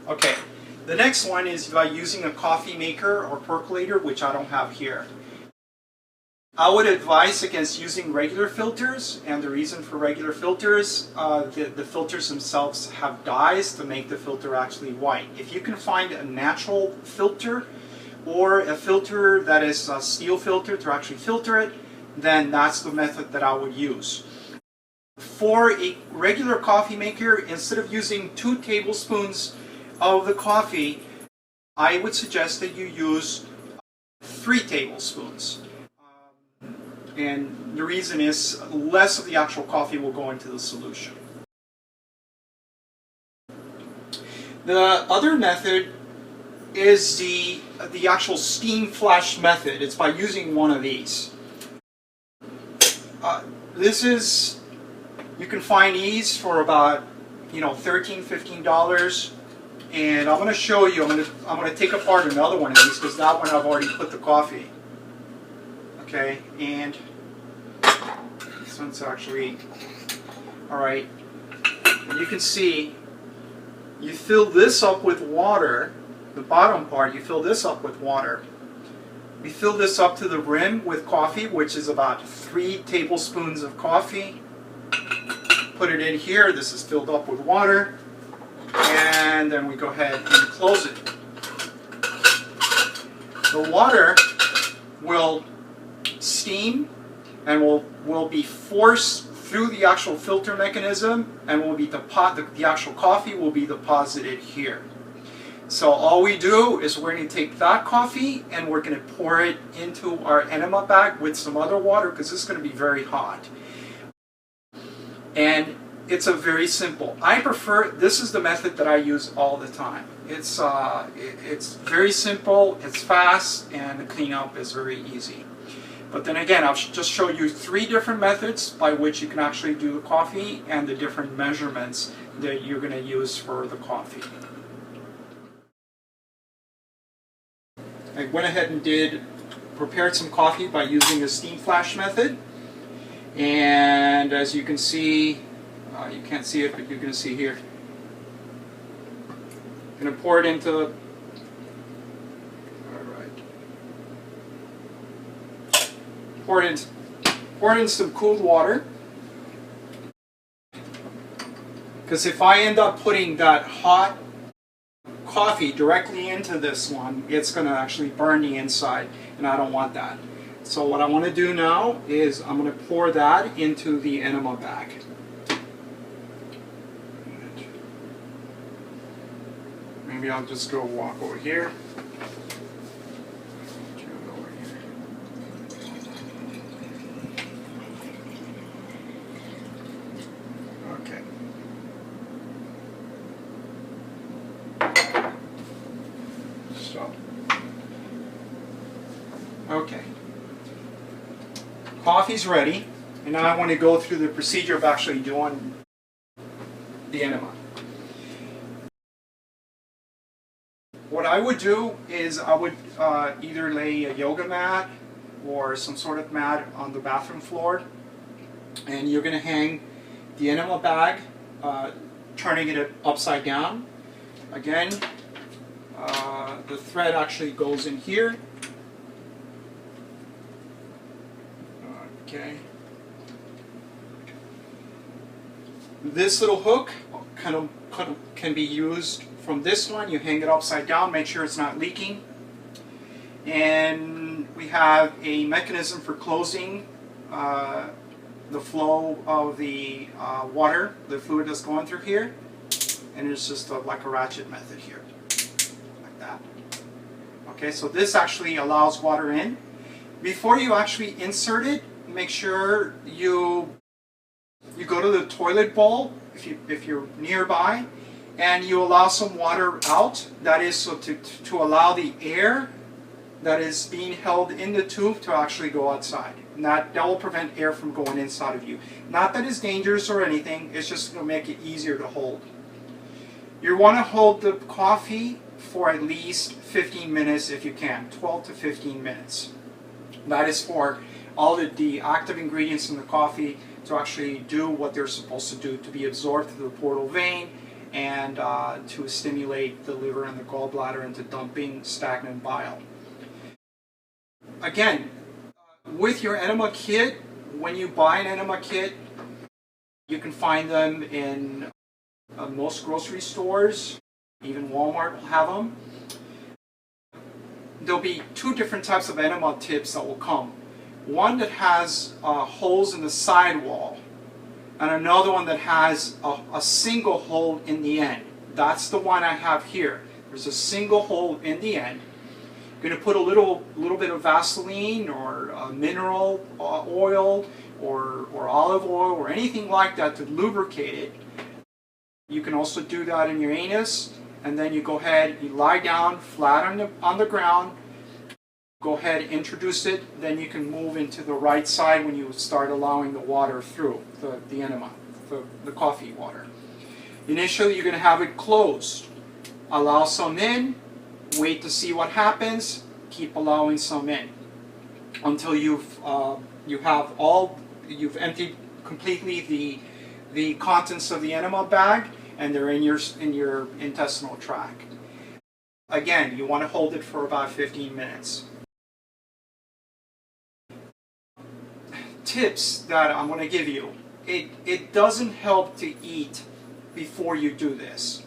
Okay, the next one is by using a coffee maker or percolator, which I don't have here. I would advise against using regular filters, and the reason for regular filters, the filters themselves have dyes to make the filter actually white. If you can find a natural filter or a filter that is a steel filter to actually filter it, then that's the method that I would use. For a regular coffee maker, instead of using 2 tablespoons of the coffee, I would suggest that you use 3 tablespoons. And the reason is less of the actual coffee will go into the solution. The other method is the actual steam flash method. It's by using one of these. You can find these for about $13, $15. And I'm going to show you. I'm going to take apart another one of these because that one I've already put the coffee. Okay, and this one's actually alright. And you can see you fill this up with water. The bottom part, you fill this up with water. We fill this up to the rim with coffee, which is about 3 tablespoons of coffee. Put it in here. This is filled up with water. And then we go ahead and close it. The water will steam and will be forced through the actual filter mechanism, and the actual coffee will be deposited here. So all we do is we're going to take that coffee and we're going to pour it into our enema bag with some other water because this is going to be very hot. And it's a very simple. This is the method that I use all the time. It's very simple, it's fast, and the cleanup is very easy. But then again, I'll just show you 3 different methods by which you can actually do the coffee and the different measurements that you're going to use for the coffee. I went ahead and prepared some coffee by using the steam flash method. And as you can see, you can't see it, but you can see here. I'm going to pour it into Pour it in some cooled water, because if I end up putting that hot coffee directly into this one, it's going to actually burn the inside, and I don't want that. So what I want to do now is I'm going to pour that into the enema bag. Maybe I'll just go walk over here. Okay, coffee's ready, and now I want to go through the procedure of actually doing the enema. What I would do is I would either lay a yoga mat or some sort of mat on the bathroom floor, and you're going to hang the enema bag, turning it upside down. Again, the thread actually goes in here. Okay. This little hook can be used from this one. You hang it upside down, make sure it's not leaking. And we have a mechanism for closing the flow of the water, the fluid that's going through here. And it's just like a ratchet method here, like that. Okay, so this actually allows water in. Before you actually insert it, make sure you go to the toilet bowl if you're nearby, and you allow some water out. That is so to allow the air that is being held in the tube to actually go outside. And that will prevent air from going inside of you. Not that it's dangerous or anything, it's just going to make it easier to hold. You want to hold the coffee for at least 15 minutes if you can, 12 to 15 minutes. That is for all the active ingredients in the coffee to actually do what they're supposed to do, to be absorbed through the portal vein and to stimulate the liver and the gallbladder into dumping stagnant bile. Again, with your enema kit, when you buy an enema kit, you can find them in most grocery stores. Even Walmart will have them. There'll be two different types of enema tips that will come. One that has holes in the sidewall, and another one that has a single hole in the end. That's the one I have here. There's a single hole in the end. You're going to put a little bit of Vaseline or mineral oil or olive oil or anything like that to lubricate it. You can also do that in your anus, and then you go ahead, you lie down flat on the ground, go ahead, introduce it, then you can move into the right side when you start allowing the water through, the enema, the coffee water. Initially you're going to have it closed. Allow some in, wait to see what happens, keep allowing some in until you've emptied completely the contents of the enema bag and they're in your intestinal tract. Again, you want to hold it for about 15 minutes. Tips that I'm going to give you. It doesn't help to eat before you do this.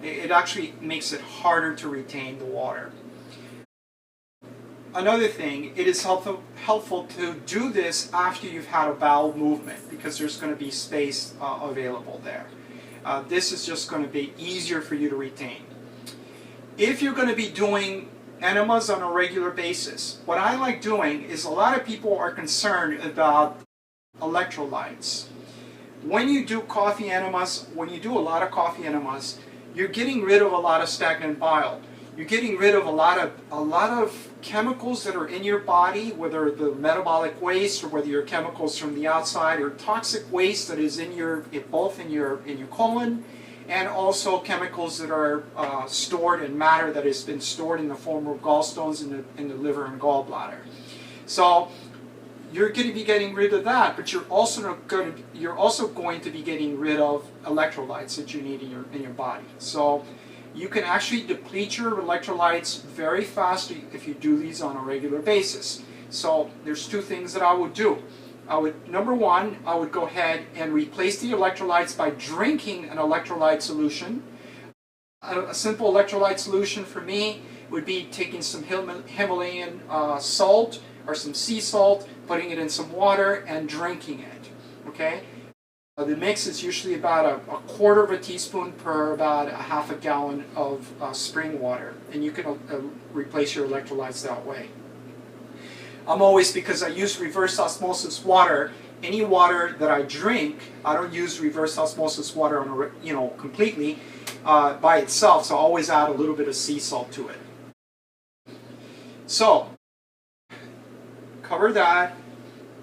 It actually makes it harder to retain the water. Another thing, it is helpful to do this after you've had a bowel movement because there's going to be space available there. This is just going to be easier for you to retain. If you're going to be doing enemas on a regular basis, what I like doing is a lot of people are concerned about electrolytes. When you do coffee enemas, when you do a lot of coffee enemas, you're getting rid of a lot of stagnant bile. You're getting rid of a lot of chemicals that are in your body, whether the metabolic waste or whether your chemicals from the outside or toxic waste that is both in your colon, and also chemicals that are stored in matter that has been stored in the form of gallstones in the liver and gallbladder. So you're going to be getting rid of that, but you're also going to be getting rid of electrolytes that you need in your body. So you can actually deplete your electrolytes very fast if you do these on a regular basis. So there's two things that I would do. Number one, I would go ahead and replace the electrolytes by drinking an electrolyte solution. A simple electrolyte solution for me would be taking some Himalayan salt or some sea salt, putting it in some water and drinking it. Okay? The mix is usually about a quarter of a teaspoon per about a half a gallon of spring water, and you can replace your electrolytes that way. I'm always, because I use reverse osmosis water, any water that I drink, I don't use reverse osmosis water on completely by itself, so I always add a little bit of sea salt to it. So, cover that.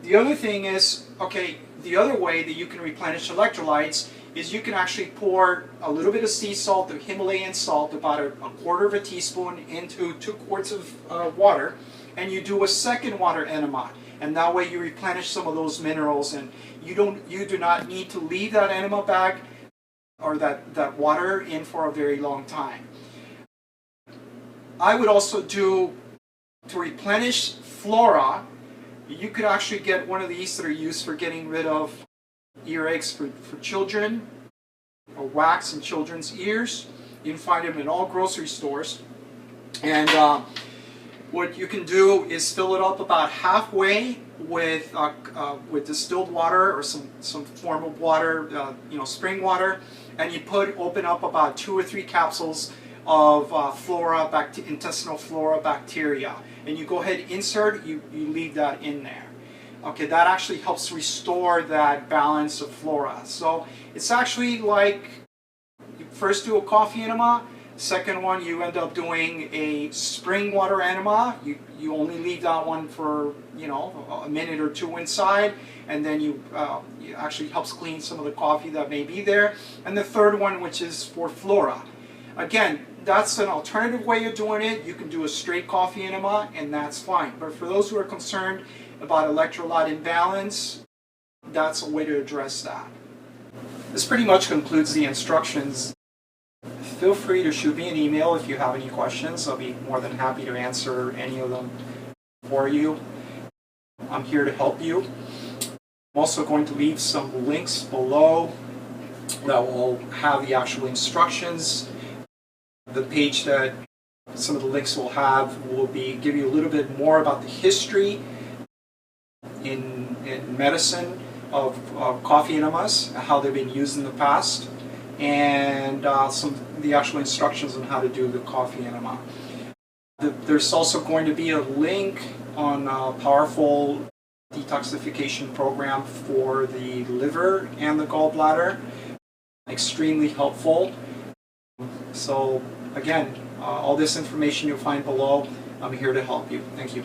The other thing is, okay, the other way that you can replenish electrolytes is you can actually pour a little bit of sea salt, the Himalayan salt, about a quarter of a teaspoon into 2 quarts of water, and you do a second water enema, and that way you replenish some of those minerals, and you do not need to leave that enema bag or that water in for a very long time. I would also do, to replenish flora, you could actually get one of these that are used for getting rid of earaches for children, or wax in children's ears. You can find them in all grocery stores. And what you can do is fill it up about halfway with distilled water or some form of water, spring water, and you open up about 2 or 3 capsules of intestinal flora bacteria, and you go ahead and insert, you leave that in there. Okay, that actually helps restore that balance of flora. So it's actually like you first do a coffee enema, second one you end up doing a spring water enema. You only leave that one for a minute or 2 inside, and then it actually helps clean some of the coffee that may be there. And the third one, which is for flora. Again, that's an alternative way of doing it. You can do a straight coffee enema, and that's fine. But for those who are concerned about electrolyte imbalance, that's a way to address that. This pretty much concludes the instructions feel free to shoot me an email if you have any questions. I'll be more than happy to answer any of them for you. I'm here to help you. I'm also going to leave some links below that will have the actual instructions. The page that some of the links will have will give you a little bit more about the history in medicine of coffee enemas, how they've been used in the past, and the actual instructions on how to do the coffee enema. There's also going to be a link on a powerful detoxification program for the liver and the gallbladder. Extremely helpful. So again, all this information you'll find below. I'm here to help you. Thank you.